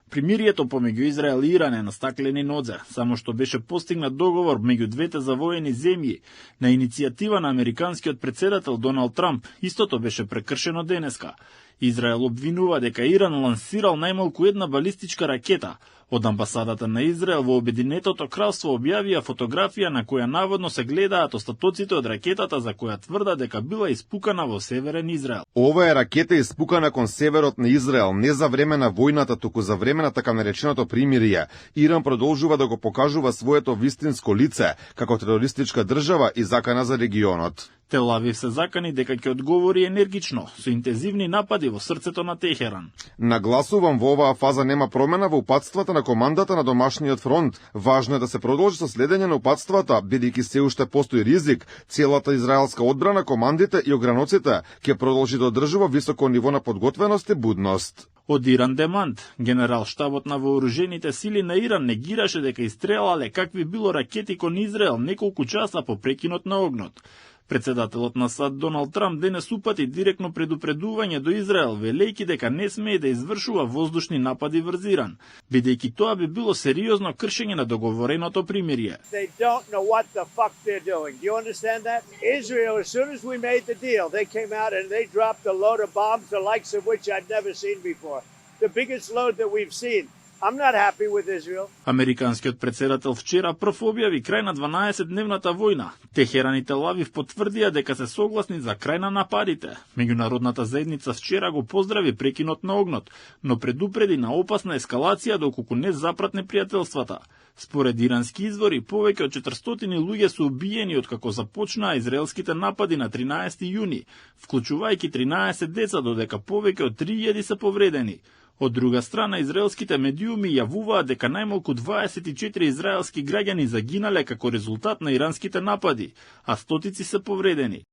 Примирието помеѓу Израел и Иран е на стаклени нозе, само што беше постигнат договор меѓу двете завоени земји на иницијатива на американскиот претседател Доналд Трамп. Истото беше прекршено денеска. Израел обвинува дека Иран лансирал најмалку една балистичка ракета. Од амбасадата на Израел во Обединетото кралство објавија фотографија на која наводно се гледаат остатоците од ракетата за која тврда дека била испукана во северен Израел. Ова е ракета испукана кон северот на Израел, не за време на војната, туку за време на така нареченото примирие. Иран продолжува да го покажува своето вистинско лице како терористичка држава и закана за регионот. Тел Авив се закани дека ќе одговори енергично, со интензивни напади во срцето на Техеран. Нагласувам, во оваа фаза нема промена во упатствата на командата на домашниот фронт. Важно е да се продолжи со следење на упатствата, бидејќи се уште постои ризик. Целата израелска одбрана, командите и ограноците ќе продолжи да одржува високо ниво на подготвеност и будност. Од Иран Демант, генерал штабот на вооружените сили на Иран негираше дека истрелале какви било ракети кон Израел неколку часа по прекинот на огнот. Председателот на САД Доналд Трамп денес упати директно предупредување до Израел, велејќи дека не смее да извршува воздушни напади врз Иран, бидејќи тоа би било сериозно кршење на договореното примирие. Американскиот претседател вчера прв објави крај на 12-дневната војна. Техеран и Тел Авив потврдија дека се согласни за крај на нападите. Меѓународната заедница вчера го поздрави прекинот на огнот, но предупреди на опасна ескалација доколку не запратне пријателствата. Според ирански извори, повеќе од 400 луѓе се убиени откако започнаа израелските напади на 13 јуни, вклучувајќи 13 деца, додека повеќе од 3000 се повредени. Од друга страна, израелските медиуми јавуваат дека најмалку 24 израелски граѓани загинале како резултат на иранските напади, а стотици се повредени.